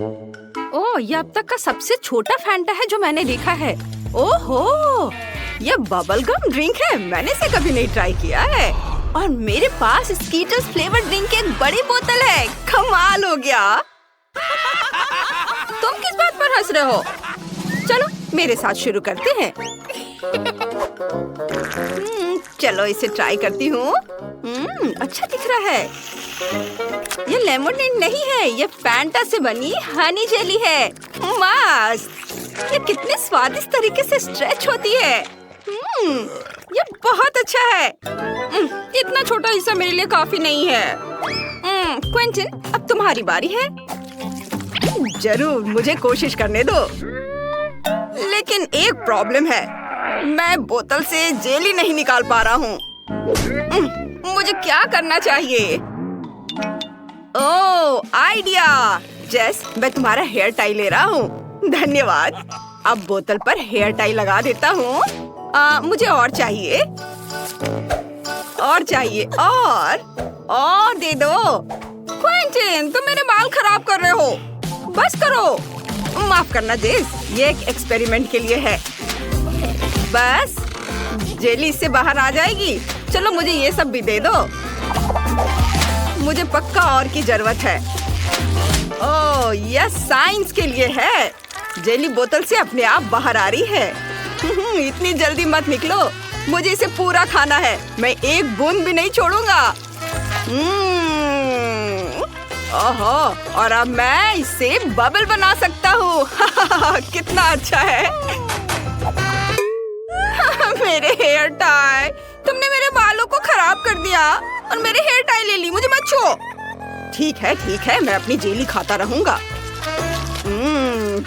ओह, ये अब तक का सबसे छोटा फैंटा है जो मैंने देखा है। ओहो, ये बबल गम ड्रिंक है। मैंने इसे कभी नहीं ट्राई किया है। और मेरे पास स्कीटर्स फ्लेवर ड्रिंक की एक बड़ी बोतल है। कमाल हो गया। तुम किस बात पर हंस रहे हो? चलो मेरे साथ शुरू करते हैं। चलो इसे ट्राई करती हूँ। अच्छा दिख रहा है। ये लेमोनेड नहीं है, ये फैंटा से बनी हनी जेली है। मस्त। ये कितने स्वादिष्ट तरीके से स्ट्रेच होती है। ये बहुत अच्छा है। इतना छोटा हिस्सा मेरे लिए काफी नहीं है। क्विंटन, अब तुम्हारी बारी है। जरूर, मुझे कोशिश करने दो। लेकिन एक प्रॉब्लम है, मैं बोतल से जेली नहीं निकाल पा रहा हूँ। मुझे क्या करना चाहिए? ओह, आइडिया। जेस, मैं तुम्हारा हेयर टाई ले रहा हूँ। धन्यवाद। अब बोतल पर हेयर टाई लगा देता हूँ। मुझे और चाहिए, और चाहिए, और दे दो। क्विंटन, तुम मेरे बाल खराब कर रहे हो। बस करो। माफ करना जेस, ये एक एक्सपेरिमेंट के लिए है। बस जेली इससे बाहर आ जाएगी। चलो मुझे ये सब भी दे दो। मुझे पक्का और की जरूरत है। ओह, यह साइंस के लिए है। जेली बोतल से अपने आप बाहर आ रही है। इतनी जल्दी मत निकलो, मुझे इसे पूरा खाना है। मैं एक बूंद भी नहीं छोड़ूंगा। ओहो, और अब मैं इससे बबल बना सकता हूँ। कितना अच्छा है। मेरे हेयर टाई, तुमने मेरे बालों को खराब कर दिया और मेरे हेयर टाई ले ली। मुझे मत छो। ठीक है, मैं अपनी जेली खाता रहूंगा।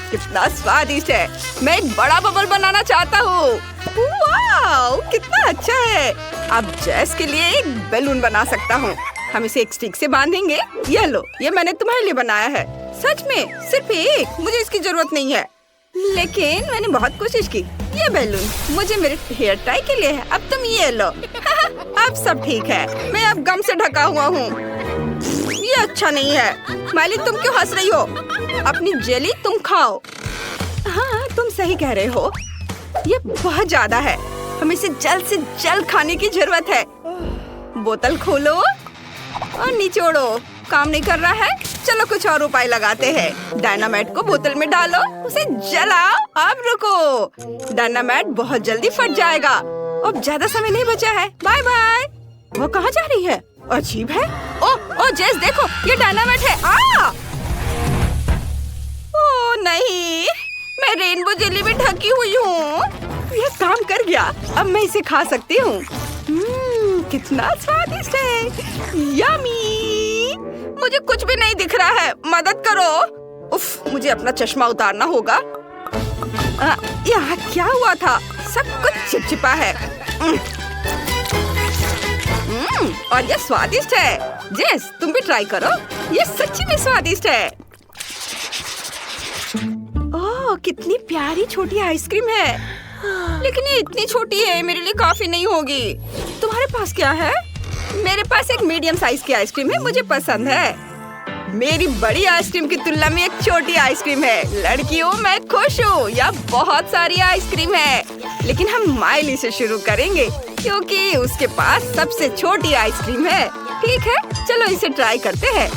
कितना स्वादिष्ट है। मैं एक बड़ा बबल बनाना चाहता हूँ। वाओ, कितना अच्छा है। अब जेस के लिए एक बैलून बना सकता हूँ। हम इसे एक स्टिक से बांधेंगे। ये लो, ये मैंने तुम्हारे लिए बनाया है। सच में सिर्फ एक, मुझे इसकी जरूरत नहीं है। लेकिन मैंने बहुत कोशिश की। ये बैलून मुझे मेरे हेयर टाई के लिए है। अब तुम ये लो। अब सब ठीक है। मैं अब गम से ढका हुआ हूँ। ये अच्छा नहीं है। माली, तुम क्यों हंस रही हो? अपनी जेली तुम खाओ। हाँ, तुम सही कह रहे हो। ये बहुत ज्यादा है। हमें इसे जल्द से जल्द खाने की जरूरत है। बोतल खोलो और निचोड़ो। काम नहीं कर रहा है? चलो कुछ और उपाय लगाते हैं। डायनामाइट को बोतल में डालो, उसे जलाओ। अब रुको, डायनामाइट बहुत जल्दी फट जाएगा। अब ज्यादा समय नहीं बचा है। Bye bye. वो कहाँ जा रही है? अजीब है। ओ जेस, देखो, ये डायनामाइट है। ओ नहीं, मैं रेनबो जेली में ढकी हुई हूँ। ये काम कर गया। अब मैं इसे खा सकती हूँ। कितना स्वादिष्ट है। यम्मी। मुझे कुछ भी नहीं दिख रहा है। मदद करो। उफ, मुझे अपना चश्मा उतारना होगा। यहाँ क्या हुआ था? सब कुछ चिपचिपा है। और ये स्वादिष्ट है। जेस, तुम भी ट्राई करो। ये सच्ची में स्वादिष्ट है। ओह, कितनी प्यारी छोटी आइसक्रीम है। लेकिन ये इतनी छोटी है, मेरे लिए काफी नहीं होगी। तुम्हारे पास क्या है? मेरे पास एक मीडियम साइज की आइसक्रीम है। मुझे पसंद है। मेरी बड़ी आइसक्रीम की तुलना में एक छोटी आइसक्रीम है। लड़कियों, मैं खुश हूँ। यहाँ बहुत सारी आइसक्रीम है। लेकिन हम माइली से शुरू करेंगे क्योंकि उसके पास सबसे छोटी आइसक्रीम है। ठीक है, चलो इसे ट्राई करते हैं।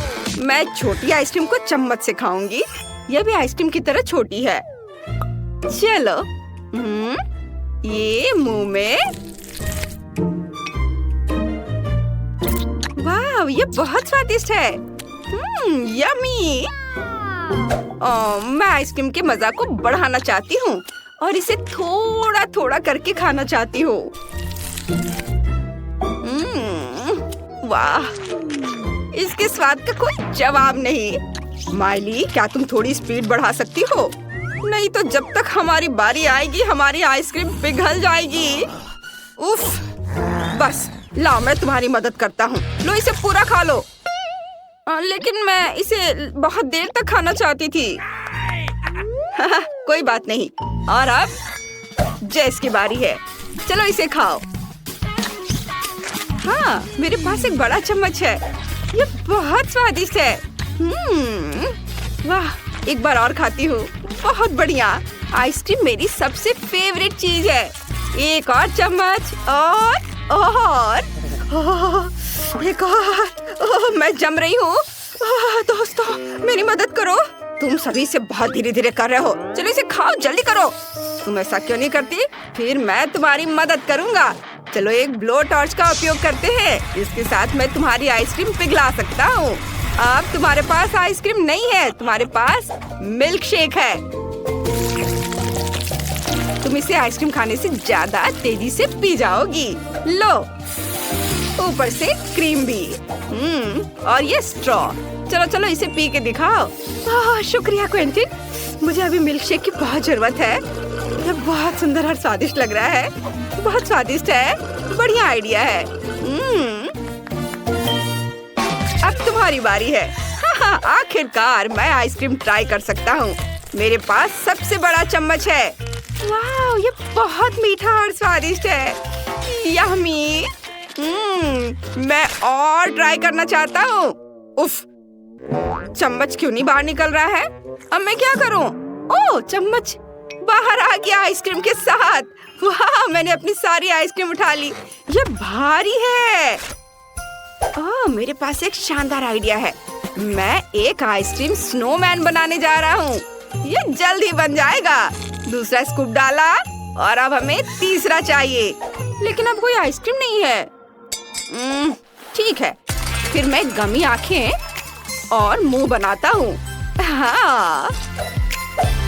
मैं छोटी आइसक्रीम को चम्मच से खाऊंगी। यह भी आइसक्रीम की तरह छोटी है। चलो, ये मुंह में। वाह, ये बहुत स्वादिष्ट है। यम्मी। मैं आइसक्रीम के मजा को बढ़ाना चाहती हूँ और इसे थोड़ा थोड़ा करके खाना चाहती हूँ। वाह, इसके स्वाद का कोई जवाब नहीं। माइली, क्या तुम थोड़ी स्पीड बढ़ा सकती हो? नहीं तो जब तक हमारी बारी आएगी हमारी आइसक्रीम पिघल जाएगी। उफ, बस लाओ, मैं तुम्हारी मदद करता हूँ। लो, इसे पूरा खा लो। लेकिन मैं इसे बहुत देर तक खाना चाहती थी। कोई बात नहीं। और अब जेस की बारी है। चलो इसे खाओ। हाँ, मेरे पास एक बड़ा चम्मच है। ये बहुत स्वादिष्ट है। वाह, एक बार और खाती हूँ। बहुत बढ़िया, आइसक्रीम मेरी सबसे फेवरेट चीज है। एक और चम्मच और एक और। मैं जम रही हूँ। दोस्तों मेरी मदद करो। तुम सभी इसे बहुत धीरे धीरे कर रहे हो। चलो इसे खाओ, जल्दी करो। तुम ऐसा क्यों नहीं करती? फिर मैं तुम्हारी मदद करूँगा। चलो एक ब्लो टॉर्च का उपयोग करते हैं। इसके साथ मैं तुम्हारी आइसक्रीम पिघला सकता हूँ। अब तुम्हारे पास आइसक्रीम नहीं है, तुम्हारे पास मिल्क शेक है। तुम इसे आइसक्रीम खाने से ज्यादा तेजी से पी जाओगी। लो, ऊपर से क्रीम भी। और ये स्ट्रॉ। चलो चलो इसे पी के दिखाओ। शुक्रिया क्वेंटिन, मुझे अभी मिल्क शेक की बहुत जरूरत है। ये बहुत सुंदर और स्वादिष्ट लग रहा है। बहुत स्वादिष्ट है, बढ़िया आइडिया है। अब तुम्हारी बारी है। आखिरकार मैं आइसक्रीम ट्राई कर सकता हूँ। मेरे पास सबसे बड़ा चम्मच है। वाह, ये बहुत मीठा और स्वादिष्ट है। यम्मी। मैं और ट्राई करना चाहता हूँ। उफ, चम्मच क्यों नहीं बाहर निकल रहा है? अब मैं क्या करूँ? ओह, चम्मच बाहर आ गया आइसक्रीम के साथ। वाह, मैंने अपनी सारी आइसक्रीम उठा ली। ये भारी है। ओह, मेरे पास एक शानदार आइडिया है। मैं एक आइसक्रीम स्नोमैन बनाने जा रहा हूँ। ये जल्द ही बन जाएगा। दूसरा स्कूप डाला और अब हमें तीसरा चाहिए, लेकिन अब कोई आइसक्रीम नहीं है। ठीक है, फिर मैं गमी आंखें और मुंह बनाता हूँ। हाँ,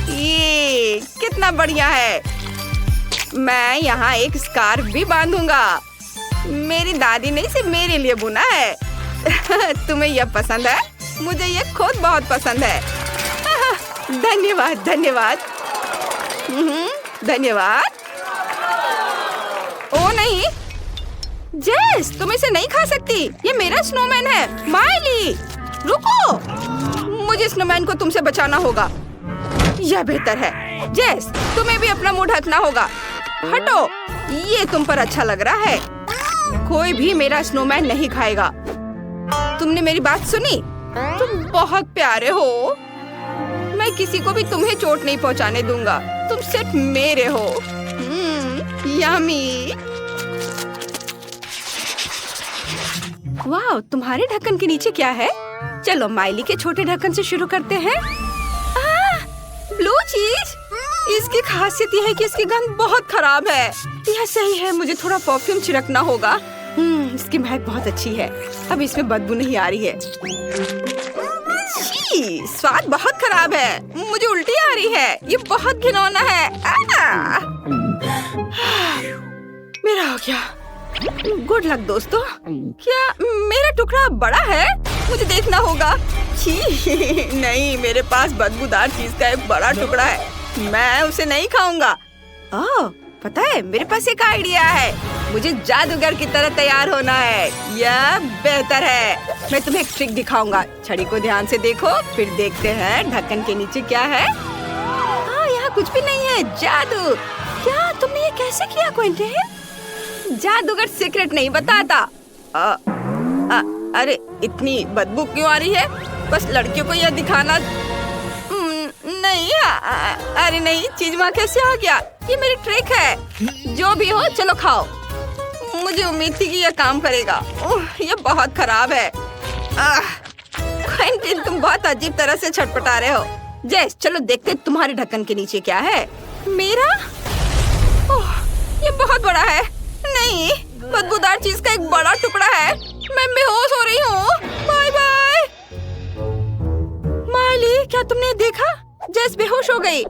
ये कितना बढ़िया है। मैं यहाँ एक स्कार्फ भी बांधूंगा। मेरी दादी ने इसे मेरे लिए बुना है। तुम्हें यह पसंद है? मुझे यह खुद बहुत पसंद है। धन्यवाद धन्यवाद। धन्यवाद। ओ नहीं जेस, तुम इसे नहीं खा सकती। ये मेरा स्नोमैन है। माइली रुको, मुझे स्नोमैन को तुमसे बचाना होगा। यह बेहतर है। जेस, तुम्हें भी अपना मुंह ढकना होगा। हटो, ये तुम पर अच्छा लग रहा है। कोई भी मेरा स्नोमैन नहीं खाएगा। तुमने मेरी बात सुनी? तुम बहुत प्यारे हो। मैं किसी को भी तुम्हें चोट नहीं पहुंचाने दूंगा। तुम सिर्फ मेरे हो। यम्मी। वाह, तुम्हारे ढक्कन के नीचे क्या है? चलो माइली के छोटे ढक्कन से शुरू करते हैं। ब्लू चीज। इसकी खासियत यह है कि इसकी गंध बहुत खराब है। यह सही है, मुझे थोड़ा परफ्यूम छिड़कना होगा। इसकी महक बहुत अच्छी है। अब इसमें बदबू नहीं आ रही है। स्वाद बहुत खराब है। मुझे उल्टी आ रही है। ये बहुत घिनौना है। मेरा हो गया। गुड लक दोस्तों। क्या मेरा टुकड़ा बड़ा है? मुझे देखना होगा। नहीं, मेरे पास बदबूदार चीज का एक बड़ा टुकड़ा है। मैं उसे नहीं खाऊंगा। ओह, पता है, मेरे पास एक आइडिया है। मुझे जादूगर की तरह तैयार होना है। यह बेहतर है। मैं तुम्हें एक ट्रिक दिखाऊंगा। छड़ी को ध्यान से देखो, फिर देखते हैं ढक्कन के नीचे क्या है। यहाँ कुछ भी नहीं है। जादू। क्या तुमने ये कैसे किया क्विंटन? जादूगर सीक्रेट नहीं बताता। अरे इतनी बदबू क्यों आ रही है? बस लड़कियों को यह दिखाना नहीं। अरे नहीं, चीज वहाँ कैसे आ गया? ये मेरी ट्रिक है। जो भी हो, चलो खाओ। मुझे उम्मीद थी कि यह काम करेगा। यह बहुत खराब है। क्विंटन, तुम बहुत अजीब तरह से छटपटा रहे हो। जेस, चलो देखते तुम्हारे ढक्कन के नीचे क्या है। मेरा? ये बहुत बड़ा है। नहीं, बदबूदार चीज का एक बड़ा टुकड़ा है। मैं बेहोश हो रही हूँ। Bye bye. माइली, क्या तुमने देखा? जेस बेहोश हो गई।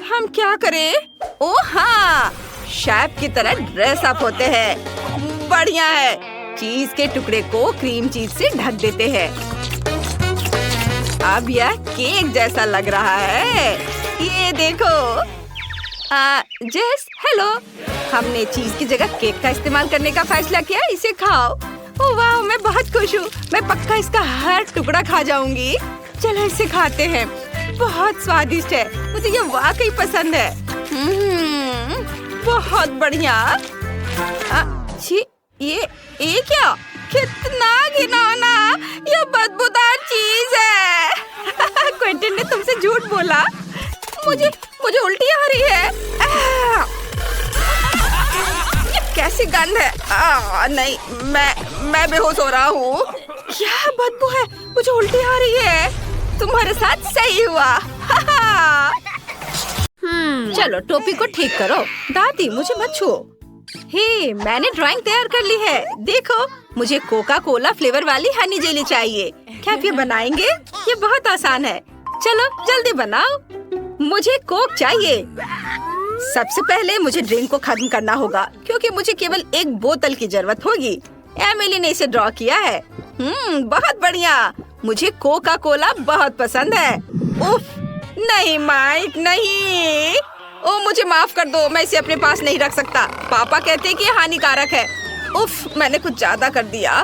हम क्या करें? ओह हाँ, शेफ की तरह ड्रेस अप होते हैं। बढ़िया है। चीज के टुकड़े को क्रीम चीज से ढक देते हैं। अब यह केक जैसा लग रहा है। ये देखो। जेस, हेलो। हमने चीज की जगह केक का इस्तेमाल करने का फैसला किया। इसे खाओ। ओह वाह, मैं बहुत खुश हूँ। मैं पक्का इसका हर टुकड़ा खा जाऊंगी। चलो इसे खाते हैं। बहुत स्वादिष्ट है। मुझे ये वाकई पसंद है। बहुत बढ़िया। ये क्या? कितना घिनौना। ये बदबूदार चीज है। क्विंटन ने तुमसे झूठ बोला। मुझे मुझे उल्टी आ रही है। ये कैसी गंध है? नहीं, मैं बेहोश हो रहा हूँ। क्या बदबू है? मुझे उल्टी आ रही है। तुम्हारे साथ सही हुआ। चलो टोपी को ठीक करो। दादी मुझे मत छुओ। हे, मैंने ड्राइंग तैयार कर ली है। देखो, मुझे कोका कोला फ्लेवर वाली हनी जेली चाहिए। क्या आप ये बनाएंगे? ये बहुत आसान है। चलो जल्दी बनाओ। मुझे कोक चाहिए। सबसे पहले मुझे ड्रिंक को खत्म करना होगा, क्योंकि मुझे केवल एक बोतल की जरूरत होगी। एमिली ने इसे ड्रॉ किया है। बहुत बढ़िया। मुझे कोका कोला बहुत पसंद है। उफ, नहीं माइक, नहीं। ओ, मुझे माफ कर दो, मैं इसे अपने पास नहीं रख सकता। पापा कहते हैं कि ये हानिकारक है। उफ, मैंने कुछ ज्यादा कर दिया।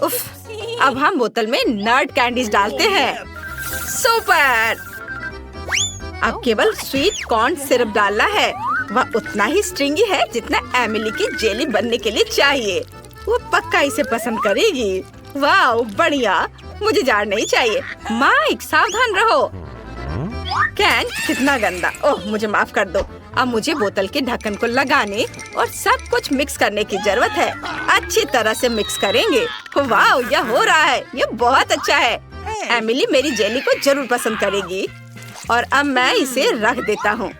उफ, अब हम बोतल में नट कैंडीज डालते हैं। सुपर। अब केवल स्वीट कॉर्न सिरप डालना है। वह उतना ही स्ट्रिंगी है जितना एमिली की जेली बनने के लिए चाहिए। वो पक्का इसे पसंद करेगी। वाह, बढ़िया। मुझे जार नहीं चाहिए। माइक, सावधान रहो। कैन कितना गंदा। ओह, मुझे माफ कर दो। अब मुझे बोतल के ढक्कन को लगाने और सब कुछ मिक्स करने की जरूरत है। अच्छी तरह से मिक्स करेंगे। वाह, यह हो रहा है। यह बहुत अच्छा है। एमिली मेरी जेली को जरूर पसंद करेगी। और अब मैं इसे रख देता हूँ।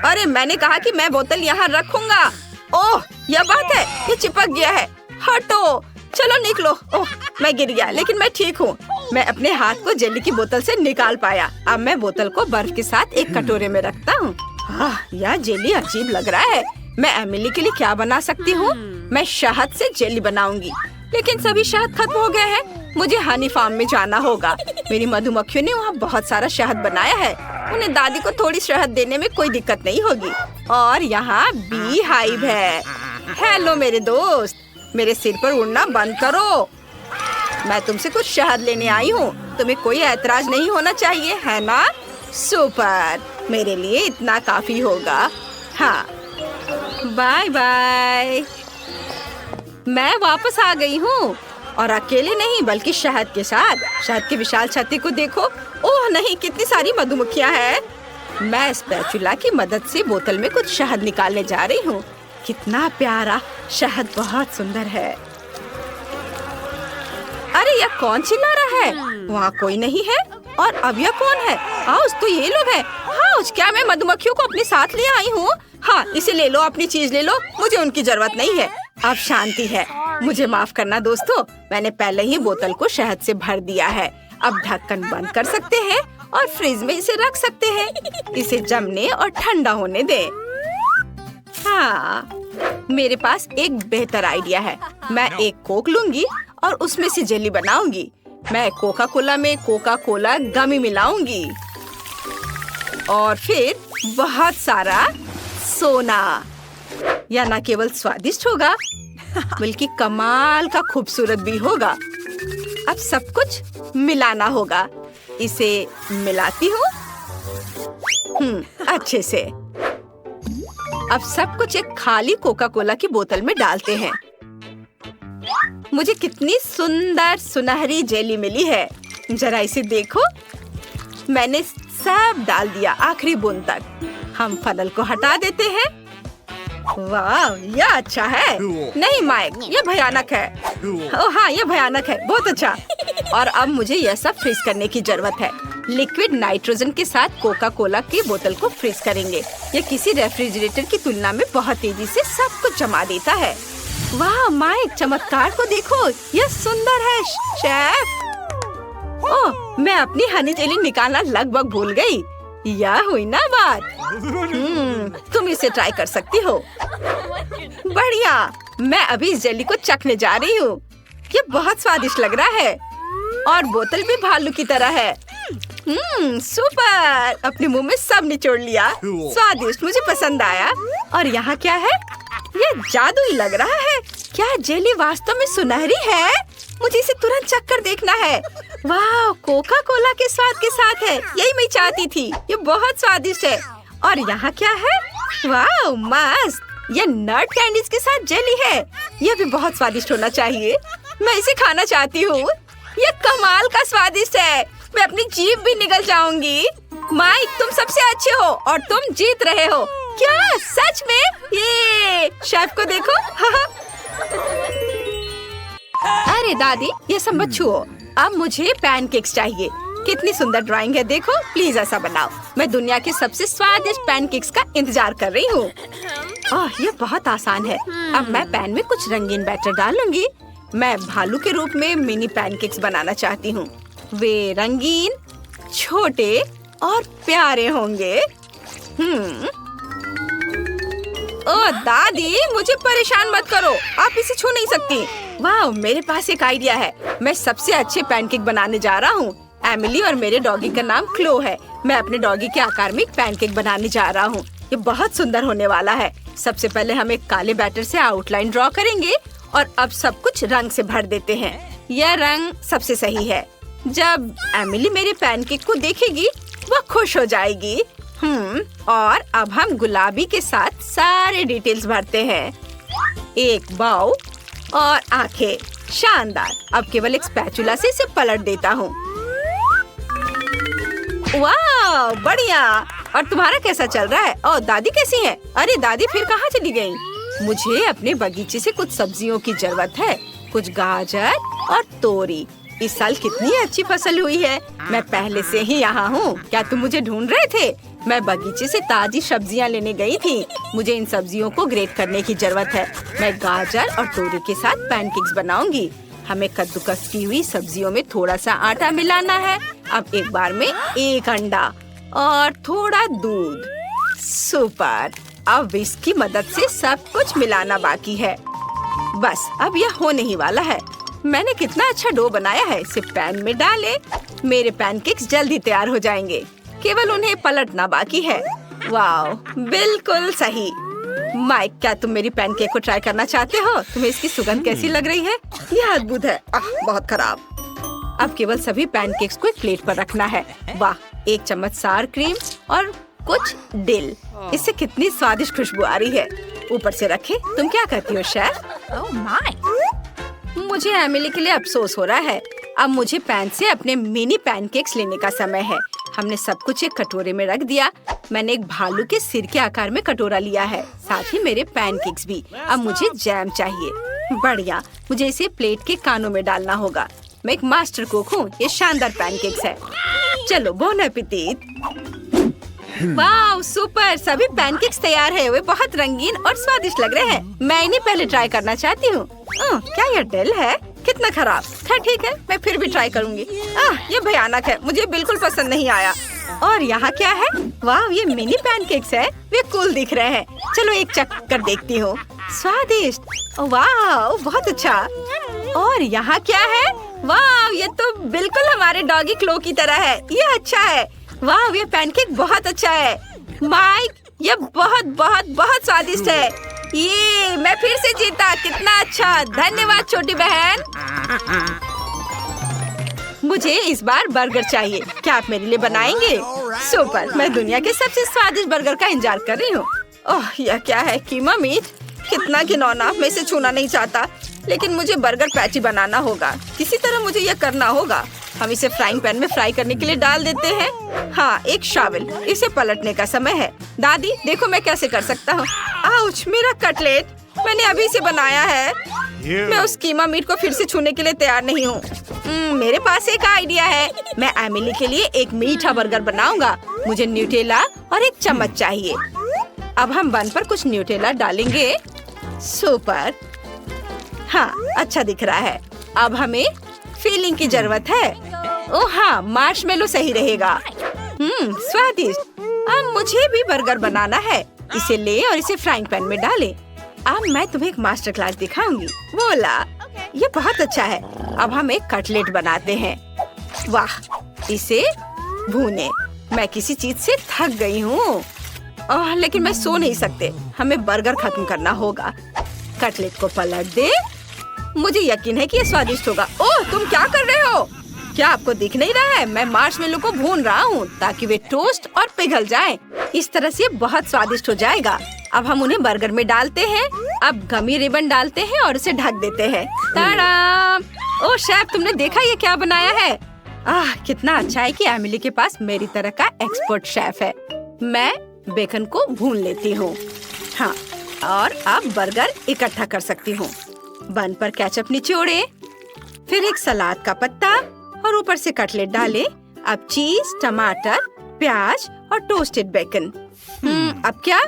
अरे, मैंने कहा कि मैं बोतल यहाँ रखूंगा। ओह, यह बात है। ये चिपक गया है। हटो। चलो निकलो। ओह, मैं गिर गया, लेकिन मैं ठीक हूँ। मैं अपने हाथ को जेली की बोतल से निकाल पाया। अब मैं बोतल को बर्फ के साथ एक कटोरे में रखता हूँ। यह जेली अजीब लग रहा है। मैं एमिली के लिए क्या बना सकती हूँ? मैं शहद से जेली बनाऊंगी, लेकिन सभी शहद खत्म हो गया है। मुझे हनी फार्म में जाना होगा। मेरी मधुमक्खियों ने वहाँ बहुत सारा शहद बनाया है। उन्हें दादी को थोड़ी शहद देने में कोई दिक्कत नहीं होगी। और यहाँ बी हाइव है। हेलो मेरे दोस्त, मेरे सिर पर उड़ना बंद करो। मैं तुमसे कुछ शहद लेने आई हूँ। तुम्हें कोई ऐतराज नहीं होना चाहिए, है ना? सुपर, मेरे लिए इतना काफी होगा। हाँ, बाय बाय। मैं वापस आ गई हूँ, और अकेले नहीं बल्कि शहद के साथ। शहद की विशाल छत्ती को देखो। ओह नहीं, कितनी सारी मधुमक्खियाँ हैं। मैं स्पैचुला की मदद से बोतल में कुछ शहद निकालने जा रही हूँ। कितना प्यारा शहद, बहुत सुंदर है। अरे, यह कौन चिल्ला रहा है? वहाँ कोई नहीं है। और अब यह कौन है? हाउस, तो ये लोग हैं। हाउस, क्या मैं मधुमक्खियों को अपने साथ ले आई हूँ? हाँ, इसे ले लो, अपनी चीज ले लो। मुझे उनकी जरूरत नहीं है। अब शांति है। मुझे माफ करना दोस्तों, मैंने पहले ही बोतल को शहद से भर दिया है। अब ढक्कन बंद कर सकते हैं और फ्रिज में इसे रख सकते हैं। इसे जमने और ठंडा होने दे। हाँ, मेरे पास एक बेहतर आइडिया है। मैं एक कोक लूंगी और उसमें से जेली बनाऊंगी। मैं कोका कोला में कोका कोला गमी मिलाऊंगी और फिर बहुत सारा सोना। यह न केवल स्वादिष्ट होगा बल्कि कमाल का खूबसूरत भी होगा। अब सब कुछ मिलाना होगा। इसे मिलाती हूँ अच्छे से। अब सब कुछ एक खाली कोका कोला की बोतल में डालते हैं। मुझे कितनी सुंदर सुनहरी जेली मिली है। जरा इसे देखो। मैंने सब डाल दिया, आखिरी बूंद तक। हम फनल को हटा देते हैं। वाह, यह अच्छा है। नहीं माइक, यह भयानक है। ओह हाँ, यह भयानक है। बहुत अच्छा। और अब मुझे यह सब फ्रीज करने की जरूरत है। लिक्विड नाइट्रोजन के साथ कोका कोला की बोतल को फ्रीज करेंगे। यह किसी रेफ्रिजरेटर की तुलना में बहुत तेजी से सब कुछ जमा देता है। वाह माइक, चमत्कार को देखो, यह सुंदर है शेफ। ओह, मैं अपनी हनी जेली निकालना लगभग भूल गई। यह हुई ना बात। तुम इसे ट्राई कर सकती हो। बढ़िया। मैं अभी इस जेली को चखने जा रही हूँ। ये बहुत स्वादिष्ट लग रहा है और बोतल भी भालू की तरह है। सुपर। अपने मुंह में सब निचोड़ लिया। स्वादिष्ट, मुझे पसंद आया। और यहाँ क्या है? ये जादुई लग रहा है। क्या जेली वास्तव में सुनहरी है? मुझे इसे तुरंत चख कर देखना है। वाह, कोका कोला के स्वाद के साथ है। यही मैं चाहती थी। ये बहुत स्वादिष्ट है। और यहाँ क्या है? वाह मस्त। ये नट कैंडीज के साथ जेली है। यह भी बहुत स्वादिष्ट होना चाहिए। मैं इसे खाना चाहती हूँ। ये कमाल का स्वादिष्ट है। मैं अपनी जीभ भी निगल जाऊंगी। माइक, तुम सबसे अच्छे हो और तुम जीत रहे हो। क्या सच में? ये शेफ को देखो। अरे दादी, ये सब मत छुओ। अब मुझे पैनकेक्स चाहिए। कितनी सुंदर ड्राइंग है, देखो। प्लीज ऐसा बनाओ। मैं दुनिया के सबसे स्वादिष्ट पैनकेक्स का इंतजार कर रही हूँ। ये बहुत आसान है। अब मैं पैन में कुछ रंगीन बैटर डालूंगी। मैं भालू के रूप में मिनी पैनकेक्स बनाना चाहती हूँ। वे रंगीन, छोटे और प्यारे होंगे। ओह दादी, मुझे परेशान मत करो। आप इसे छू नहीं सकती। वाह, मेरे पास एक आइडिया है। मैं सबसे अच्छे पैनकेक बनाने जा रहा हूँ। एमिली और मेरे डॉगी का नाम क्लो है। मैं अपने डॉगी के आकार में एक पैनकेक बनाने जा रहा हूँ। ये बहुत सुंदर होने वाला है। सबसे पहले हम एक काले बैटर से आउटलाइन ड्रॉ करेंगे और अब सब कुछ रंग से भर देते हैं। यह रंग सबसे सही है। जब एमिली मेरे पैनकेक को देखेगी, वह खुश हो जाएगी। और अब हम गुलाबी के साथ सारे डिटेल्स भरते हैं। एक बाउ और आंखें। शानदार। अब केवल एक स्पैचुला से इसे पलट देता हूँ। वाह, बढ़िया। और तुम्हारा कैसा चल रहा है? और दादी कैसी है? अरे दादी फिर कहाँ चली गई? मुझे अपने बगीचे से कुछ सब्जियों की जरूरत है। कुछ गाजर और तोरी। इस साल कितनी अच्छी फसल हुई है। मैं पहले से ही यहाँ हूँ। क्या तुम मुझे ढूंढ रहे थे? मैं बगीचे से ताजी सब्जियाँ लेने गई थी। मुझे इन सब्जियों को ग्रेट करने की जरूरत है। मैं गाजर और तोरी के साथ पैनकेक्स बनाऊंगी। हमें कद्दूकस की हुई सब्जियों में थोड़ा सा आटा मिलाना है। अब एक बार में एक अंडा और थोड़ा दूध। सुपर। अब इसकी मदद से सब कुछ मिलाना बाकी है। बस अब यह होने ही वाला है। मैंने कितना अच्छा डो बनाया है। इसे पैन में डालें। मेरे पैनकेक्स जल्दी तैयार हो जाएंगे। केवल उन्हें पलटना बाकी है। वाह, बिल्कुल सही। माइक, क्या तुम मेरी पैनकेक को ट्राई करना चाहते हो? तुम्हें इसकी सुगंध कैसी लग रही है? यह अद्भुत है। बहुत खराब। अब केवल सभी पैनकेक्स को एक प्लेट पर रखना है। वाह, एक चम्मच सार क्रीम और कुछ डिल। इससे कितनी स्वादिष्ट खुशबू आ रही है। ऊपर से रखे। तुम क्या कहती हो शेफ? Oh my! मुझे एमिली के लिए अफसोस हो रहा है। अब मुझे पैन से अपने मिनी पैनकेक्स लेने का समय है। हमने सब कुछ एक कटोरे में रख दिया। मैंने एक भालू के सिर के आकार में कटोरा लिया है, साथ ही मेरे पैनकेक्स भी। अब मुझे जैम चाहिए। बढ़िया, मुझे इसे प्लेट के कानों में डालना होगा। मैं एक मास्टर कुक हूँ। ये शानदार पैनकेक्स है। चलो, बोन एपेटिट। वाह, सुपर। सभी पैनकेक्स तैयार है। वे बहुत रंगीन और स्वादिष्ट लग रहे हैं। मैं इन्हें पहले ट्राई करना चाहती हूँ। क्या यह डिल है? कितना खराब। ठीक है, मैं फिर भी ट्राई करूँगी। ये भयानक है। मुझे बिल्कुल पसंद नहीं आया। और यहाँ क्या है? वाह, ये मिनी पैनकेक्स है। वे कूल दिख रहे हैं। चलो एक चख कर देखती हूँ। स्वादिष्ट। वाह, बहुत अच्छा। और यहाँ क्या है? वाह, ये तो बिल्कुल हमारे डॉगी क्लो की तरह है। ये अच्छा है। वाह, ये पैनकेक बहुत अच्छा है। माइक, ये बहुत बहुत बहुत स्वादिष्ट है। ये मैं फिर से जीता। कितना अच्छा। धन्यवाद छोटी बहन। मुझे इस बार बर्गर चाहिए। क्या आप मेरे लिए बनाएंगे? सुपर। मैं दुनिया के सबसे स्वादिष्ट बर्गर का इंतजार कर रही हूँ। ओह, यह क्या है? कीमा मीट। कितना घिनौना। मैं इसे छूना नहीं चाहता, लेकिन मुझे बर्गर पैटी बनाना होगा। किसी तरह मुझे यह करना होगा। हम इसे फ्राइंग पैन में फ्राई करने के लिए डाल देते हैं। हाँ, एक शावल। इसे पलटने का समय है। दादी, देखो मैं कैसे कर सकता हूँ। आउच, मेरा कटलेट। मैंने अभी इसे बनाया है। मैं उस कीमा मीट को फिर से छूने के लिए तैयार नहीं हूँ। मेरे पास एक आइडिया है। मैं एमिली के लिए एक मीठा बर्गर बनाऊंगा। मुझे न्यूटेला और एक चम्मच चाहिए। अब हम बन पर कुछ न्यूटेला डालेंगे। सुपर। हाँ, अच्छा दिख रहा है। अब हमें फिलिंग की जरूरत है। ओह हाँ, मार्शमेलो सही रहेगा। स्वादिष्ट। अब मुझे भी बर्गर बनाना है। इसे ले और इसे फ्राइंग पैन में डालें। अब मैं तुम्हें एक मास्टर क्लास दिखाऊंगी। बोला, ये बहुत अच्छा है। अब हम एक कटलेट बनाते हैं। वाह, इसे भूने। मैं किसी चीज से थक गई हूँ। लेकिन मैं सो नहीं सकते। हमें बर्गर खत्म करना होगा। कटलेट को पलट दे। मुझे यकीन है कि ये स्वादिष्ट होगा। ओह, तुम क्या कर रहे हो? क्या आपको दिख नहीं रहा है? मैं मार्शमेलो को भून रहा हूँ ताकि वे टोस्ट और पिघल जाएं। इस तरह से बहुत स्वादिष्ट हो जाएगा। अब हम उन्हें बर्गर में डालते हैं। अब गमी रिबन डालते हैं और उसे ढक देते हैं। ताड़ा! ओह शेफ, तुमने देखा ये क्या बनाया है? कितना अच्छा है कि एमिली के पास मेरी तरह का एक्सपर्ट शेफ है। मैं बेकन को भून लेती हूँ। हाँ, और अब बर्गर इकट्ठा कर सकती हूँ। बन पर केचप निचोड़े, फिर एक सलाद का पत्ता और ऊपर से कटलेट डाले। अब चीज, टमाटर, प्याज और टोस्टेड बेकन। अब क्या?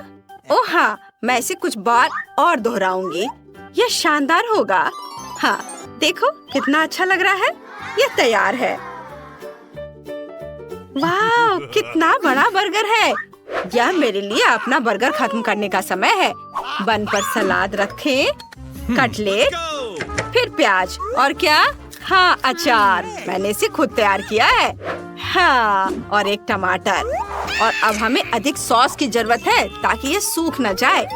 ओह हाँ, मैं इसे कुछ बार और दोहराऊंगी। यह शानदार होगा। हाँ, देखो कितना अच्छा लग रहा है। यह तैयार है। वाह, कितना बड़ा बर्गर है। यह मेरे लिए अपना बर्गर खत्म करने का समय है। बन पर सलाद रखें, कटलेट, फिर प्याज और क्या? हाँ, अचार। मैंने इसे खुद तैयार किया है। हाँ, और एक टमाटर। और अब हमें अधिक सॉस की जरूरत है ताकि ये सूख न जाए।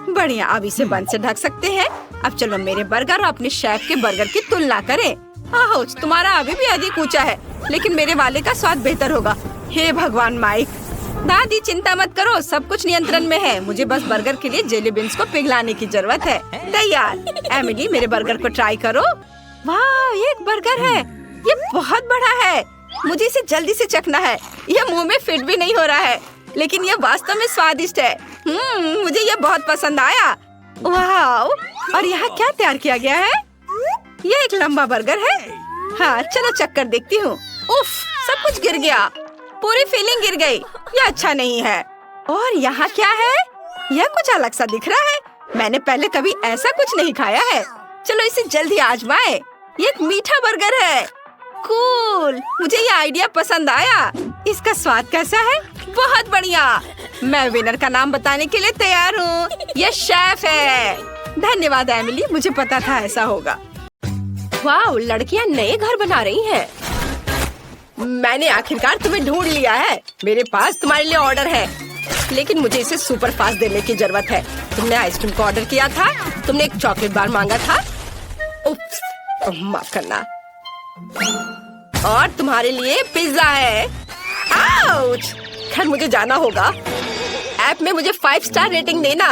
बढ़िया, अब इसे बन से ढक सकते हैं। अब चलो मेरे बर्गर और अपने शेफ के बर्गर की तुलना करें। आहो, तुम्हारा अभी भी अधिक ऊंचा है, लेकिन मेरे वाले का स्वाद बेहतर होगा। हे भगवान माइक। दादी चिंता मत करो, सब कुछ नियंत्रण में है। मुझे बस बर्गर के लिए जेली बीन्स को पिघलाने की जरूरत है। तैयार। एमिली, मेरे बर्गर को ट्राई करो। वाह, ये एक बर्गर है। ये बहुत बड़ा है। मुझे इसे जल्दी से चखना है। यह मुंह में फिट भी नहीं हो रहा है, लेकिन यह वास्तव में स्वादिष्ट है। मुझे यह बहुत पसंद आया। वाह, और यहाँ क्या तैयार किया गया है? यह एक लंबा बर्गर है। हाँ, चलो चख कर देखती हूँ। उफ, सब कुछ गिर गया। पूरी फीलिंग गिर गई। यह अच्छा नहीं है। और यहाँ क्या है? यह कुछ अलग सा दिख रहा है। मैंने पहले कभी ऐसा कुछ नहीं खाया है। चलो इसे जल्दी आजमाएं। ये एक मीठा बर्गर है। कूल, मुझे ये आइडिया पसंद आया। इसका स्वाद कैसा है? बहुत बढ़िया। मैं विनर का नाम बताने के लिए तैयार हूँ। ये शेफ है। धन्यवाद एमिली, मुझे पता था ऐसा होगा। वाह, लड़कियाँ नए घर बना रही हैं। मैंने आखिरकार तुम्हें ढूंढ लिया है। मेरे पास तुम्हारे लिए ऑर्डर है, लेकिन मुझे इसे सुपर फास्ट देने की जरूरत है। तुमने आइसक्रीम का ऑर्डर किया था, तुमने एक चॉकलेट बार मांगा था। उप्स, माफ करना। और तुम्हारे लिए पिज्जा है। आउच! खैर, मुझे जाना होगा। ऐप में मुझे 5 स्टार रेटिंग देना।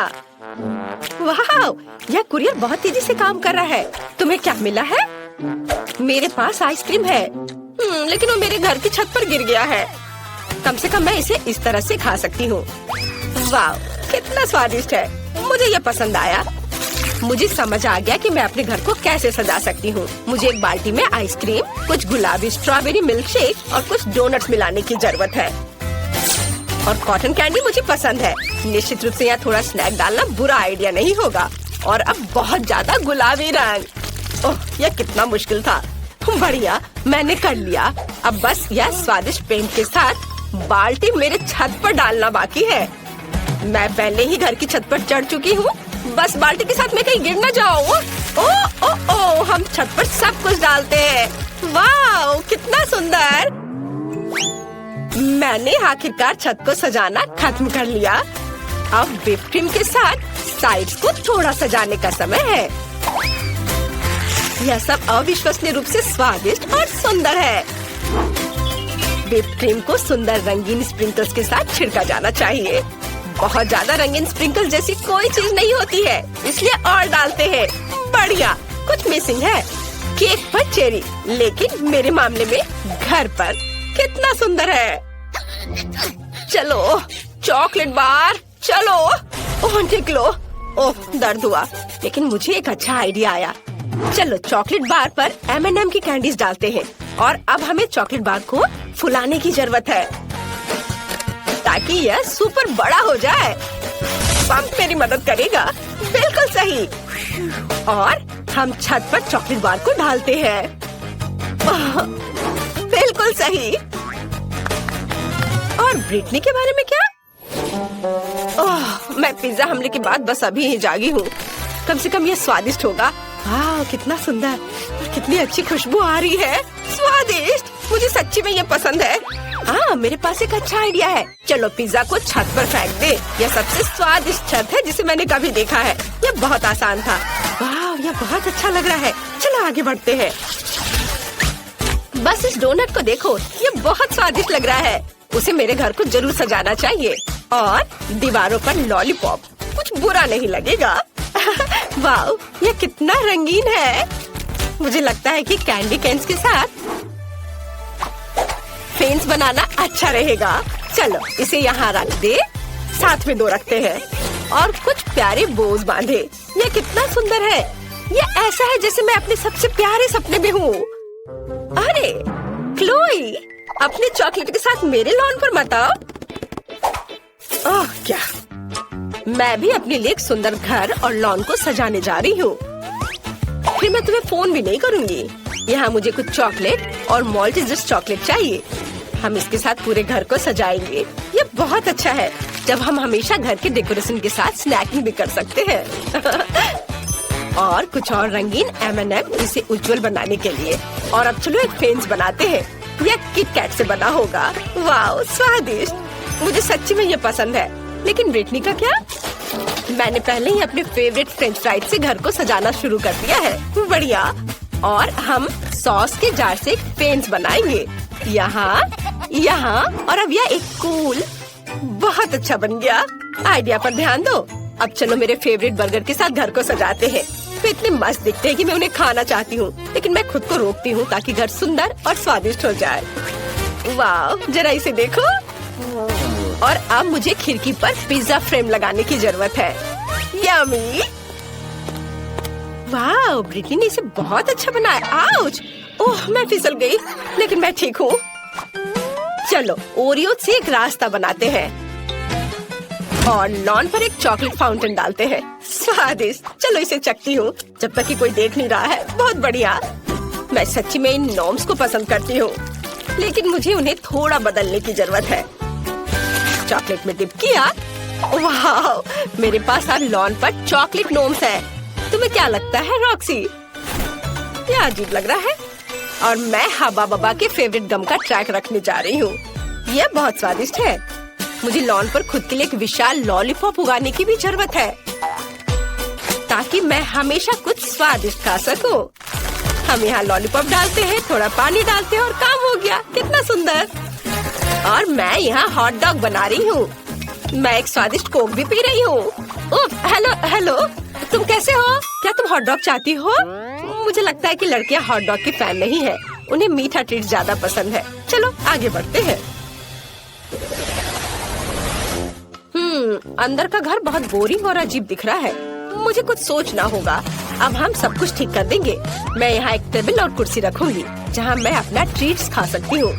वाह, यह कुरियर बहुत तेजी से काम कर रहा है। तुम्हें क्या मिला है? मेरे पास आइसक्रीम है, लेकिन वो मेरे घर की छत पर गिर गया है। कम से कम मैं इसे इस तरह से खा सकती हूँ। वाह, कितना स्वादिष्ट है। मुझे ये पसंद आया। मुझे समझ आ गया कि मैं अपने घर को कैसे सजा सकती हूँ। मुझे एक बाल्टी में आइसक्रीम, कुछ गुलाबी स्ट्रॉबेरी मिल्क शेक और कुछ डोनट्स मिलाने की जरूरत है। और कॉटन कैंडी मुझे पसंद है। निश्चित रूप से यहाँ थोड़ा स्नैक डालना बुरा आइडिया नहीं होगा। और अब बहुत ज्यादा गुलाबी रंग। ओह, यह कितना मुश्किल था। बढ़िया, मैंने कर लिया। अब बस यह स्वादिष्ट पेंट के साथ बाल्टी मेरे छत पर डालना बाकी है। मैं पहले ही घर की छत पर चढ़ चुकी हूँ। बस बाल्टी के साथ मैं कहीं गिर न जाऊँ। ओ, हम छत पर सब कुछ डालते हैं। वाह, कितना सुंदर। मैंने आखिरकार छत को सजाना खत्म कर लिया। अब व्हिप क्रीम के साथ साइड्स को थोड़ा सजाने का समय है। यह सब अविश्वसनीय रूप से स्वादिष्ट और सुंदर है। व्हिप क्रीम को सुंदर रंगीन स्प्रिंकल्स के साथ छिड़का जाना चाहिए। बहुत ज्यादा रंगीन स्प्रिंकल जैसी कोई चीज नहीं होती है, इसलिए और डालते हैं। बढ़िया, कुछ मिसिंग है। केक पर चेरी, लेकिन मेरे मामले में घर पर। कितना सुंदर है। चलो चॉकलेट बार, चलो। ओह निकलो। ओह, दर्द हुआ, लेकिन मुझे एक अच्छा आइडिया आया। चलो चॉकलेट बार पर M&M की कैंडीज डालते हैं। और अब हमें चॉकलेट बार को फुलाने की जरूरत है ताकि यह सुपर बड़ा हो जाए। पंप मेरी मदद करेगा। बिल्कुल सही। और हम छत पर चॉकलेट बार को डालते हैं। बिल्कुल सही। और ब्रिटनी के बारे में क्या? ओह, मैं पिज्जा हमले के बाद बस अभी ही जागी हूँ। कम से कम यह स्वादिष्ट होगा। वाह, कितना सुंदर और कितनी अच्छी खुशबू आ रही है। स्वादिष्ट, मुझे सच्ची में ये पसंद है। हाँ, मेरे पास एक अच्छा आइडिया है। चलो पिज्जा को छत पर फेंक दे। यह सबसे स्वादिष्ट छत है जिसे मैंने कभी देखा है। यह बहुत आसान था। वाह, यह बहुत अच्छा लग रहा है। चलो आगे बढ़ते हैं। बस इस डोनट को देखो, ये बहुत स्वादिष्ट लग रहा है। उसे मेरे घर को जरूर सजाना चाहिए। और दीवारों पर लॉलीपॉप, कुछ बुरा नहीं लगेगा। वाह, यह कितना रंगीन है। मुझे लगता है कि कैंडी कैन्स के साथ फेंस बनाना अच्छा रहेगा। चलो इसे यहाँ रख दे, साथ में 2 रखते हैं और कुछ प्यारे बोज बांधे। ये कितना सुंदर है। ये ऐसा है जैसे मैं अपने सबसे प्यारे सपने में हूँ। अरे क्लोई, अपने चॉकलेट के साथ मेरे लॉन पर मत आओ। ओह क्या, मैं भी अपने लिए एक सुंदर घर और लॉन को सजाने जा रही हूँ। फिर मैं तुम्हें फोन भी नहीं करूँगी। यहाँ मुझे कुछ चॉकलेट और मॉल्टेजर्स चॉकलेट चाहिए। हम इसके साथ पूरे घर को सजाएंगे। ये बहुत अच्छा है जब हम हमेशा घर के डेकोरेशन के साथ स्नैकिंग भी कर सकते हैं। और कुछ और रंगीन M&M इसे उज्जवल बनाने के लिए। और अब चलो एक फेंस बनाते हैं। यह किट कैट से बना होगा। वाह स्वादिष्ट, मुझे सच्ची में ये पसंद है। लेकिन ब्रिटनी का क्या? मैंने पहले ही अपने फेवरेट फ्रेंच फ्राइज से घर को सजाना शुरू कर दिया है। बढ़िया। और हम सॉस के जार से एक फेंस बनाएंगे। यहाँ और अब यह एक कूल, बहुत अच्छा बन गया। आइडिया पर ध्यान दो। अब चलो मेरे फेवरेट बर्गर के साथ घर को सजाते हैं। वे इतने मस्त दिखते हैं कि मैं उन्हें खाना चाहती हूँ, लेकिन मैं खुद को रोकती हूँ ताकि घर सुंदर और स्वादिष्ट हो जाए। वाह, जरा इसे देखो। और अब मुझे खिड़की पर पिज्जा फ्रेम लगाने की जरूरत है। यम्मी। वाह, ब्रिटनी ने इसे बहुत अच्छा बनाया। आउच! ओह, मैं फिसल गई, लेकिन मैं ठीक हूँ। चलो ओरियो से एक रास्ता बनाते हैं और लॉन पर एक चॉकलेट फाउंटेन डालते हैं। स्वादिष्ट। चलो इसे चखती हूँ जब तक कि कोई देख नहीं रहा है। बहुत बढ़िया। मैं सच्ची में इन नॉर्म्स को पसंद करती हूँ, लेकिन मुझे उन्हें थोड़ा बदलने की जरूरत है। चॉकलेट में डिप किया। वाह, मेरे पास अब लॉन पर चॉकलेट नॉर्म्स है। तुम्हें क्या लगता है रॉक्सी? क्या अजीब लग रहा है। और मैं हबा बबा के फेवरेट गम का ट्रैक रखने जा रही हूँ। यह बहुत स्वादिष्ट है। मुझे लॉन पर खुद के लिए एक विशाल लॉलीपॉप उगाने की भी जरूरत है, ताकि मैं हमेशा कुछ स्वादिष्ट खा सकूं। हम यहाँ लॉलीपॉप डालते हैं, थोड़ा पानी डालते हैं और काम हो गया। कितना सुंदर। और मैं यहाँ हॉट डॉग बना रही हूँ। मैं एक स्वादिष्ट कोक भी पी रही हूँ। हेलो हेलो, तुम कैसे हो? क्या तुम हॉट डॉग चाहती हो? मुझे लगता है कि लड़कियाँ हॉट डॉग की फैन नहीं है। उन्हें मीठा ट्रीट ज्यादा पसंद है। चलो आगे बढ़ते हैं। अंदर का घर बहुत बोरिंग और अजीब दिख रहा है। मुझे कुछ सोचना होगा। अब हम सब कुछ ठीक कर देंगे। मैं यहाँ एक टेबल और कुर्सी रखूंगी जहाँ मैं अपना ट्रीट्स खा सकती हूँ।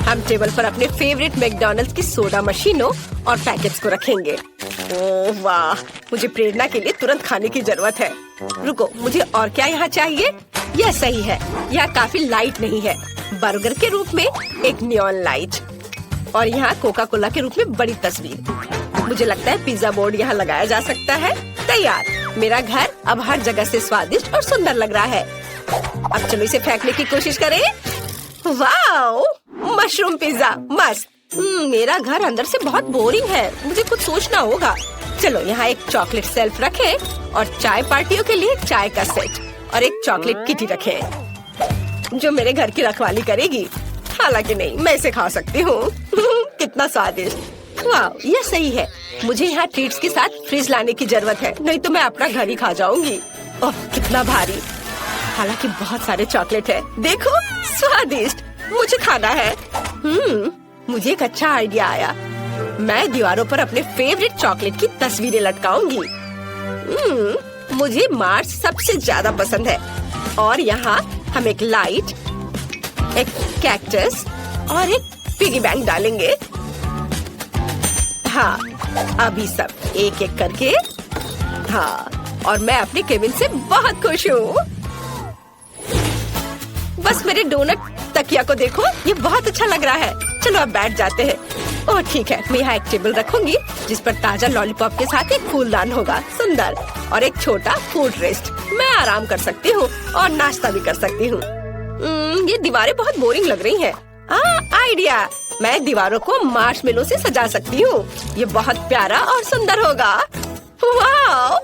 हम टेबल पर अपने फेवरेट मैकडॉनल्ड्स की सोडा मशीनों और पैकेट्स को रखेंगे। ओह वाह, मुझे प्रेरणा के लिए तुरंत खाने की जरूरत है। रुको, मुझे और क्या यहाँ चाहिए? यह सही है। यह काफी लाइट नहीं है। बर्गर के रूप में एक नियॉन लाइट और यहाँ कोका कोला के रूप में बड़ी तस्वीर। मुझे लगता है पिज्जा बोर्ड यहाँ लगाया जा सकता है। तैयार। मेरा घर अब हर जगह से स्वादिष्ट और सुंदर लग रहा है। अब चलो इसे फेंकने की कोशिश करें। वाओ, मशरूम पिज्जा मस्त। मेरा घर अंदर से बहुत बोरिंग है। मुझे कुछ सोचना होगा। चलो यहाँ एक चॉकलेट सेल्फ रखें और चाय पार्टियों के लिए चाय का सेट और एक चॉकलेट किटी रखें जो मेरे घर की रखवाली करेगी। हालांकि नहीं, मैं इसे खा सकती हूँ। कितना स्वादिष्ट। वाह, ये सही है। मुझे यहाँ ट्रीट्स के साथ फ्रिज लाने की जरूरत है, नहीं तो मैं अपना घर ही खा जाऊंगी। ओह कितना भारी। हालांकि बहुत सारे चॉकलेट है। देखो, स्वादिष्ट। मुझे खाना है। मुझे एक अच्छा आइडिया आया। मैं दीवारों पर अपने फेवरेट चॉकलेट की तस्वीरें लटकाऊंगी। मुझे मार्स सबसे ज्यादा पसंद है। और यहाँ हम एक लाइट, एक कैक्टस और एक पिगी बैंक डालेंगे। हाँ, अभी सब एक एक करके। हाँ, और मैं अपने केबिन से बहुत खुश हूँ। बस मेरे डोनट तकिया को देखो, ये बहुत अच्छा लग रहा है। चलो अब बैठ जाते हैं। ओह ठीक है, मैं यहाँ एक टेबल रखूंगी जिस पर ताजा लॉलीपॉप के साथ एक फूलदान होगा, सुंदर, और एक छोटा फूड रेस्ट। मैं आराम कर सकती हूँ और नाश्ता भी कर सकती हूँ। ये दीवारें बहुत बोरिंग लग रही हैं। आइडिया, मैं दीवारों को मार्शमेलो से सजा सकती हूँ। ये बहुत प्यारा और सुंदर होगा। वाह!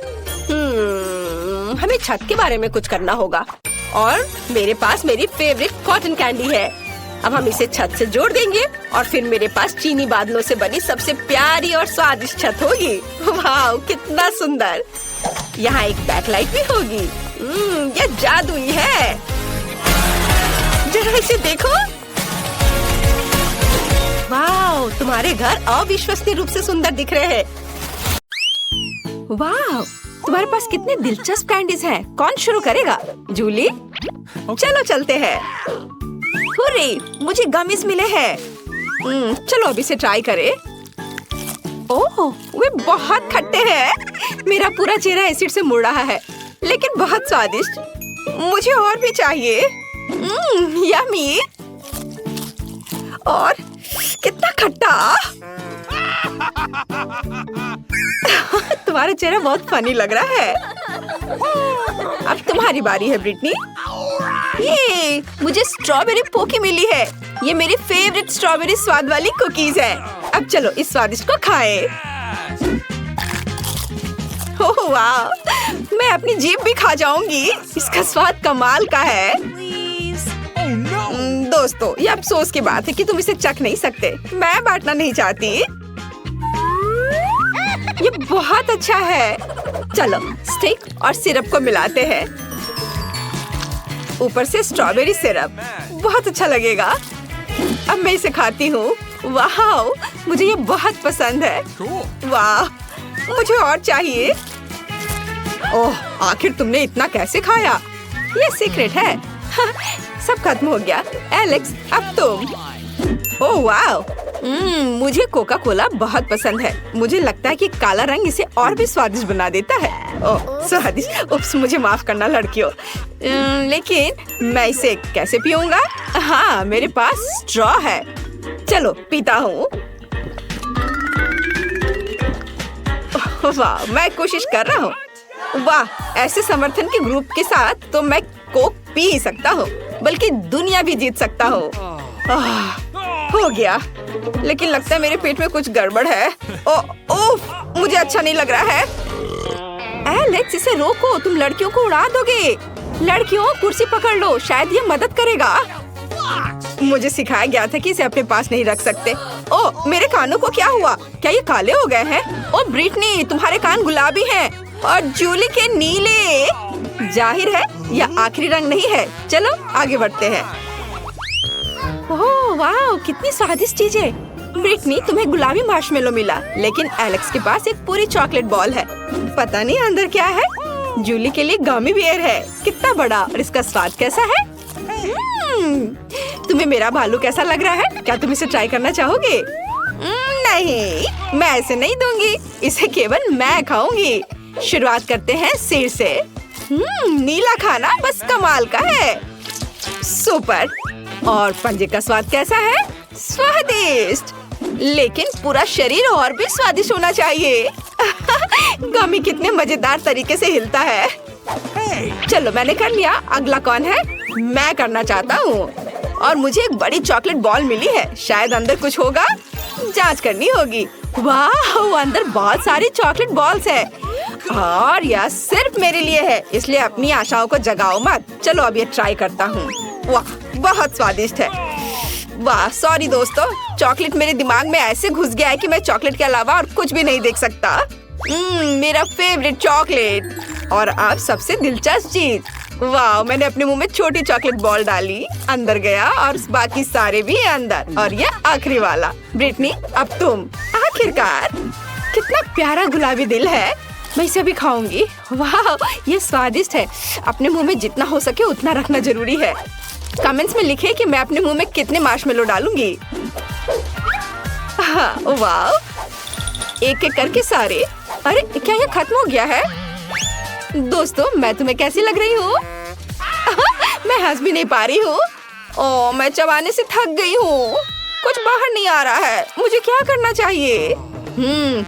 हमें छत के बारे में कुछ करना होगा और मेरे पास मेरी फेवरेट कॉटन कैंडी है। अब हम इसे छत से जोड़ देंगे और फिर मेरे पास चीनी बादलों से बनी सबसे प्यारी और स्वादिष्ट छत होगी। वाह, कितना सुंदर। यहाँ एक बैकलाइट भी होगी। यह जादुई है। जरा इसे देखो। वाह, तुम्हारे घर अविश्वसनीय रूप से सुंदर दिख रहे हैं। वाह, तुम्हारे पास कितने दिलचस्प कैंडीज हैं। कौन शुरू करेगा? जूली? चलो चलते हैं। हुर्रे, मुझे गमीज मिले हैं। चलो अभी से ट्राई करें। ओह, वे बहुत खट्टे हैं। मेरा पूरा चेहरा एसिड से मुड़ रहा है, लेकिन बहुत स्वादिष्ट। मुझे और भी चाहिए। यम्मी। और कितना खट्टा। तुम्हारा चेहरा बहुत फनी लग रहा है। अब तुम्हारी बारी है ब्रिटनी। ये मुझे स्ट्रॉबेरी पोकी मिली है। ये मेरी फेवरेट स्ट्रॉबेरी स्वाद वाली कुकीज है। अब चलो इस स्वादिष्ट को खाएं। ओह वाह, मैं अपनी जीभ भी खा जाऊंगी। इसका स्वाद कमाल का है। दोस्तों, ये अफसोस की बात है कि तुम इसे चख नहीं सकते। मैं बांटना नहीं चाहती। ये बहुत अच्छा है। चलो स्टिक और सिरप को मिलाते हैं। ऊपर से स्ट्रॉबेरी सिरप, बहुत अच्छा लगेगा। अब मैं इसे खाती हूँ। वाह, मुझे ये बहुत पसंद है। वाह, मुझे और चाहिए। ओह, आखिर तुमने इतना कैसे खाया? ये सीक्रेट है। सब खत्म हो गया। एलेक्स, अब तुम। ओह वाह, मुझे कोका कोला बहुत पसंद है। मुझे लगता है कि काला रंग इसे और भी स्वादिष्ट बना देता है। ओह स्वादिष्ट। उप्स, मुझे माफ करना लड़कियों। लेकिन मैं इसे कैसे पीऊंगा? हाँ, मेरे पास स्ट्रॉ है। चलो पीता हूँ। वाह, मैं कोशिश कर रहा हूँ। वाह, ऐसे समर्थन के ग्रुप के साथ तो मैं कोक पी ही सकता हूँ, बल्कि दुनिया भी जीत सकता हूँ। हो गया, लेकिन लगता है मेरे पेट में कुछ गड़बड़ है। ओह, मुझे अच्छा नहीं लग रहा है। एलेक्स, इसे रोको, तुम लड़कियों को उड़ा दोगे। लड़कियों, कुर्सी पकड़ लो, शायद ये मदद करेगा। मुझे सिखाया गया था कि इसे अपने पास नहीं रख सकते। ओह, मेरे कानों को क्या हुआ? क्या ये काले हो गए हैं? ओह ब्रिटनी, तुम्हारे कान गुलाबी हैं और जूली के नीले। जाहिर है यह आखिरी रंग नहीं है। चलो आगे बढ़ते हैं। ओह वाह, कितनी स्वादिष्ट चीज है। ब्रिटनी, तुम्हें गुलाबी मार्शमेलो मिला, लेकिन एलेक्स के पास एक पूरी चॉकलेट बॉल है। पता नहीं अंदर क्या है। जूली के लिए गमी बियर है। कितना बड़ा, और इसका स्वाद कैसा है? तुम्हें मेरा भालू कैसा लग रहा है? क्या तुम इसे ट्राई करना चाहोगे? नहीं, मैं ऐसे नहीं दूंगी। इसे केवल मैं खाऊंगी। शुरुआत करते हैं सिर से। नीला खाना बस कमाल का है। सुपर। और पंजे का स्वाद कैसा है? स्वादिष्ट। लेकिन पूरा शरीर और भी स्वादिष्ट होना चाहिए। गमी कितने मजेदार तरीके से हिलता है। चलो मैंने कर लिया। अगला कौन है? मैं करना चाहता हूँ। और मुझे एक बड़ी चॉकलेट बॉल मिली है। शायद अंदर कुछ होगा, जांच करनी होगी। वाह, अंदर बहुत सारी चॉकलेट बॉल्स है और यह सिर्फ मेरे लिए है, इसलिए अपनी आशाओं को जगाओ मत। चलो अब ये ट्राई करता हूँ। वाह, बहुत स्वादिष्ट है। वाह, सॉरी दोस्तों, चॉकलेट मेरे दिमाग में ऐसे घुस गया है कि मैं चॉकलेट के अलावा और कुछ भी नहीं देख सकता। मेरा फेवरेट चॉकलेट। और अब सबसे दिलचस्प चीज। वाह, मैंने अपने मुंह में छोटी चॉकलेट बॉल डाली, अंदर गया और बाकी सारे भी अंदर। और ये आखिरी वाला। ब्रिटनी, अब तुम। आखिरकार, कितना प्यारा गुलाबी दिल है। मैं इसे भी खाऊंगी। वाह, ये स्वादिष्ट है। अपने मुंह में जितना हो सके उतना रखना जरूरी है। कमेंट्स में लिखे कि मैं अपने मुंह में कितने मार्शमेलो डालूंगी। हाँ, वाह, एक एक करके सारे। अरे क्या ये खत्म हो गया है? दोस्तों, मैं तुम्हें कैसी लग रही हूँ? मैं हंस भी नहीं पा रही हूँ। ओह, मैं चबाने से थक गई हूँ। कुछ बाहर नहीं आ रहा है। मुझे क्या करना चाहिए?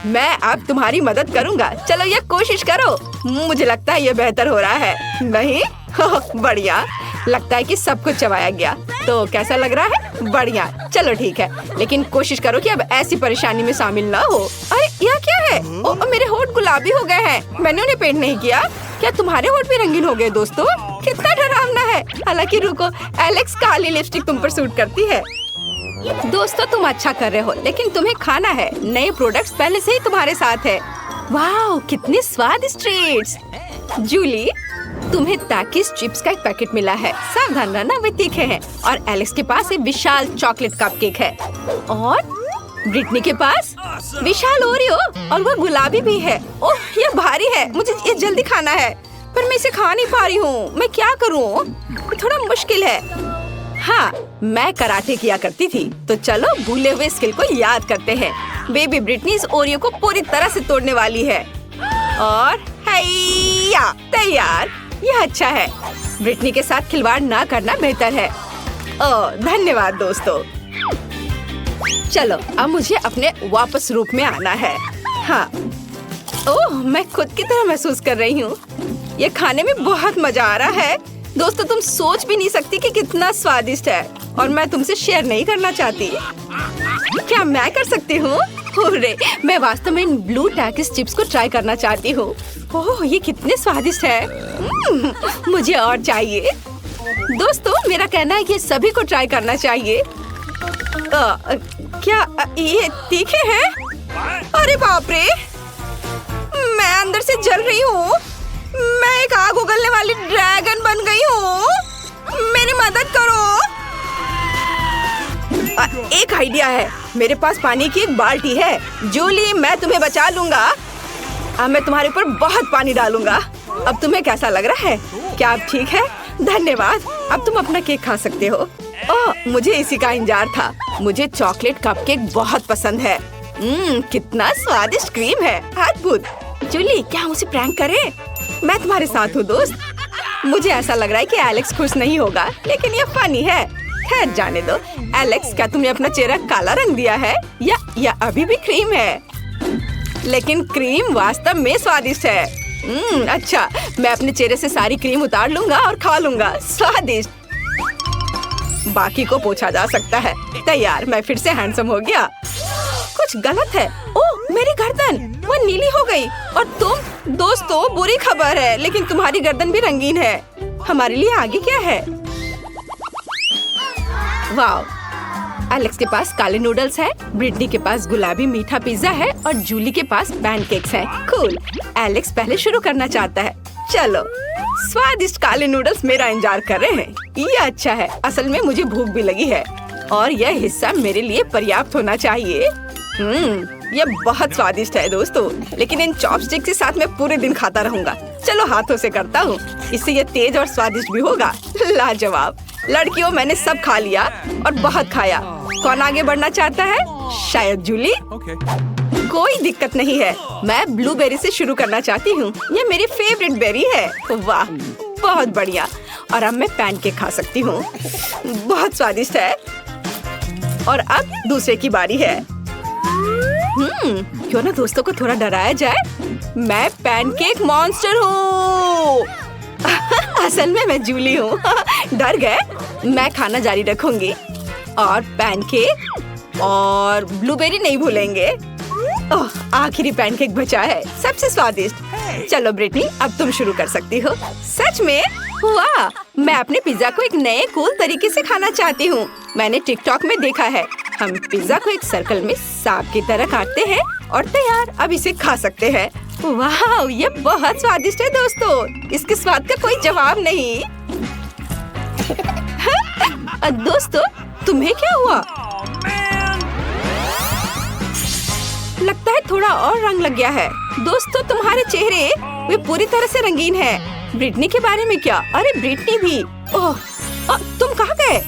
मैं अब तुम्हारी मदद करूँगा। चलो ये कोशिश करो। मुझे लगता है ये बेहतर हो रहा है। नहीं? बढ़िया। लगता है कि सब कुछ चबाया गया। तो कैसा लग रहा है? बढ़िया। चलो ठीक है, लेकिन कोशिश करो कि अब ऐसी परेशानी में शामिल ना हो। अरे यह क्या है? ओह, मेरे होंठ गुलाबी हो गए हैं। मैंने उन्हें पेंट नहीं किया। क्या तुम्हारे होंठ भी रंगीन हो गए? दोस्तों, कितना डरावना है। हालांकि रुको, एलेक्स, काली लिपस्टिक तुम पर सूट करती है। दोस्तों, तुम अच्छा कर रहे हो, लेकिन तुम्हें खाना है। नए प्रोडक्ट्स पहले से ही तुम्हारे साथ है। वाह, कितने स्वादिष्ट ट्रीट्स। जूली, तुम्हें टैकिस चिप्स का एक पैकेट मिला है। सावधान रहना, वे तीखे हैं। और एलेक्स के पास एक विशाल चॉकलेट कपकेक है। और ब्रिटनी के पास विशाल ओरियो और वो गुलाबी भी है। ओह, ये भारी है, मुझे ये जल्दी खाना है, पर मैं इसे खा नहीं पा रही हूँ। मैं क्या करूँ? थोड़ा मुश्किल है। हाँ, मैं कराटे किया करती थी, तो चलो भूले हुए स्किल को याद करते हैं। बेबी ब्रिटनी इस ओरियो को पूरी तरह से तोड़ने वाली है। और हैया, तैयार। यह अच्छा है। ब्रिटनी के साथ खिलवाड़ ना करना बेहतर है। ओह, धन्यवाद दोस्तों। चलो, अब मुझे अपने वापस रूप में आना है। हाँ, ओह, मैं खुद की तरह महसूस कर रही हूँ। ये खाने में बहुत मजा आ रहा है। दोस्तों, तुम सोच भी नहीं सकती कि कितना स्वादिष्ट है, और मैं तुमसे शेयर नहीं करना चाहती। क्या मैं कर सकती हूँ? अरे, मैं वास्तव में इन ब्लू टैकिस चिप्स को ट्राई करना चाहती हूँ। ओह, ये कितने स्वादिष्ट है। मुझे और चाहिए। दोस्तों, मेरा कहना है कि सभी को ट्राई करना चाहिए। क्या ये तीखे हैं? अरे बाप रे, मैं अंदर से जल रही हूँ। मैं एक आग उगलने वाली ड्रैगन बन गई हूँ। मेरी मदद करो। एक आइडिया है। मेरे पास पानी की एक बाल्टी है। जूली, मैं तुम्हें बचा लूंगा। अब मैं तुम्हारे ऊपर बहुत पानी डालूंगा। अब तुम्हें कैसा लग रहा है? क्या अब ठीक है? धन्यवाद। अब तुम अपना केक खा सकते हो। ओह, मुझे इसी का इंतजार था। मुझे चॉकलेट कपकेक बहुत पसंद है। कितना स्वादिष्ट क्रीम है। अद्भुत। जूली, क्या हम उसे प्रैंक करें? मैं तुम्हारे साथ हूँ दोस्त। मुझे ऐसा लग रहा है कि एलेक्स खुश नहीं होगा, लेकिन ये फनी है। खैर, जाने दो। एलेक्स, क्या तुमने अपना चेहरा काला रंग दिया है या अभी भी क्रीम है? लेकिन क्रीम वास्तव में स्वादिष्ट है। अच्छा, मैं अपने चेहरे से सारी क्रीम उतार लूंगा और खा लूंगा। स्वादिष्ट। बाकी को पूछा जा सकता है। तैयार, मैं फिर से हैंडसम हो गया। कुछ गलत है। ओह, मेरी गर्दन वो नीली हो गई। और तुम? दोस्तों, बुरी खबर है, लेकिन तुम्हारी गर्दन भी रंगीन है। हमारे लिए आगे क्या है? वाह, एलेक्स के पास काले नूडल्स है, ब्रिटनी के पास गुलाबी मीठा पिज्जा है और जूली के पास पैनकेक्स हैं। कूल। एलेक्स पहले शुरू करना चाहता है। चलो, स्वादिष्ट काले नूडल्स मेरा इंतजार कर रहे हैं। ये अच्छा है। असल में मुझे भूख भी लगी है और यह हिस्सा मेरे लिए पर्याप्त होना चाहिए। ये बहुत स्वादिष्ट है दोस्तों, लेकिन इन चॉपस्टिक के साथ मैं पूरे दिन खाता रहूंगा। चलो, हाथों से करता हूँ। इससे ये तेज और स्वादिष्ट भी होगा। लाजवाब। लड़कियों, मैंने सब खा लिया और बहुत खाया। कौन आगे बढ़ना चाहता है? शायद जूली। कोई दिक्कत नहीं है। मैं ब्लूबेरी से शुरू करना चाहती हूँ। ये मेरी फेवरेट बेरी है। वाह, बहुत बढ़िया। और अब मैं पैनकेक खा सकती हूँ। बहुत स्वादिष्ट है। और अब दूसरे की बारी है। क्यों ना दोस्तों को थोड़ा डराया जाए। मैं पैनकेक मॉन्स्टर हूँ। असल में मैं जूली हूँ। डर गए? मैं खाना जारी रखूंगी और पैनकेक और ब्लूबेरी नहीं भूलेंगे। ओह, आखिरी पैनकेक बचा है, सबसे स्वादिष्ट। चलो ब्रिटनी, अब तुम शुरू कर सकती हो। सच में? वाह, मैं अपने पिज्जा को एक नए कूल तरीके से खाना चाहती हूँ। मैंने टिकटॉक में देखा है। हम पिज्जा को एक सर्कल में सांप की तरह काटते हैं और तैयार। अब इसे खा सकते हैं। वाह, ये बहुत स्वादिष्ट है दोस्तों। इसके स्वाद का कोई जवाब नहीं। दोस्तों, तुम्हें क्या हुआ? लगता है थोड़ा और रंग लग गया है। दोस्तों, तुम्हारे चेहरे वे पूरी तरह से रंगीन है। ब्रिटनी के बारे में क्या? अरे ब्रिटनी भी। ओह, तुम कहाँ गए?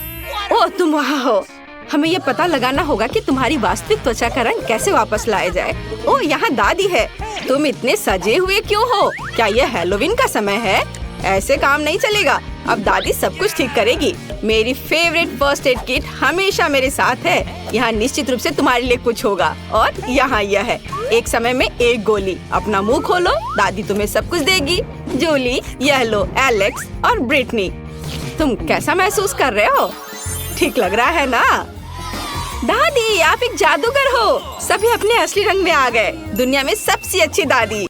ओह, तुम वहाँ हो। हमें ये पता लगाना होगा कि तुम्हारी वास्तविक त्वचा का रंग कैसे वापस लाया जाए। ओह, यहाँ दादी है। तुम इतने सजे हुए क्यों हो? क्या यह हैलोवीन का समय है? ऐसे काम नहीं चलेगा। अब दादी सब कुछ ठीक करेगी। मेरी फेवरेट फर्स्ट एड किट हमेशा मेरे साथ है। यहाँ निश्चित रूप से तुम्हारे लिए कुछ होगा। और यहाँ यह है, एक समय में एक गोली। अपना मुंह खोलो, दादी तुम्हें सब कुछ देगी। जूली, यह लो एलेक्स और ब्रिटनी। तुम कैसा महसूस कर रहे हो? ठीक लग रहा है ना? दादी, आप एक जादूगर हो। सभी अपने असली रंग में आ गए। दुनिया में सबसे अच्छी दादी।